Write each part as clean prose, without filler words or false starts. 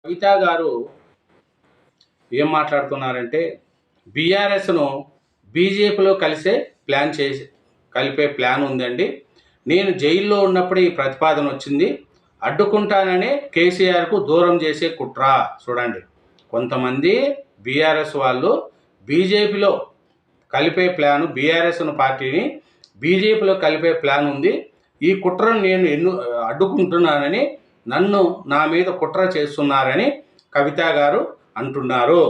కవిత గారు ఏం మాట్లాడుతున్నారంటే బీఆర్ఎస్ను బీజేపీలో కలిపే ప్లాన్ ఉందండి. నేను జైల్లో ఉన్నప్పుడు ఈ ప్రతిపాదన వచ్చింది, అడ్డుకుంటానని కేసీఆర్కు దూరం చేసే కుట్ర. చూడండి, కొంతమంది బీఆర్ఎస్ వాళ్ళు బీజేపీలో కలిపే ప్లాను, బీఆర్ఎస్ను పార్టీని బీజేపీలో కలిపే ప్లాన్ ఉంది. ఈ కుట్రను నేను అడ్డుకుంటున్నానని నా మీద కుట్ర చేస్తున్నారని కవిత గారు అంటున్నారు.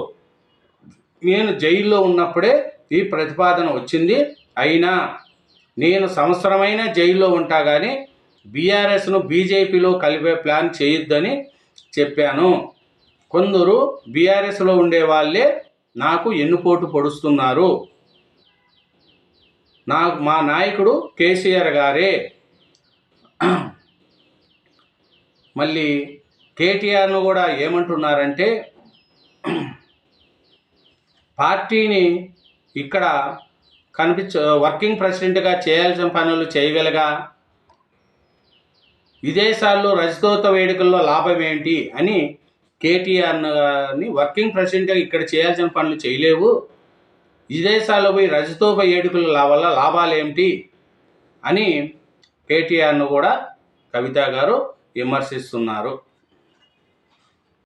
నేను జైల్లో ఉన్నప్పుడే ఈ ప్రతిపాదన వచ్చింది, అయినా నేను సంవత్సరమైన జైల్లో ఉంటా కానీ బీఆర్ఎస్ను బీజేపీలో కలిపే ప్లాన్ చేయొద్దని చెప్పాను. కొందరు బీఆర్ఎస్లో ఉండే వాళ్ళే నాకు ఎన్నుపోటు పొడుస్తున్నారు. మా నాయకుడు కేసీఆర్ గారే. మళ్ళీ కేటీఆర్ను కూడా ఏమంటున్నారంటే, పార్టీని ఇక్కడ వర్కింగ్ ప్రెసిడెంట్గా చేయాల్సిన పనులు చేయగలగా, విదేశాల్లో రజతోత్సవ వేడుకల్లో లాభం ఏంటి అని కేటీఆర్ని వర్కింగ్ ప్రెసిడెంట్గా ఇక్కడ చేయాల్సిన పనులు చేయలేవు, విదేశాల్లో పోయి రజతోత్సవ వేడుకల వల్ల లాభాలేమిటి అని కేటీఆర్ను కూడా కవిత గారు విమర్శిస్తున్నారు.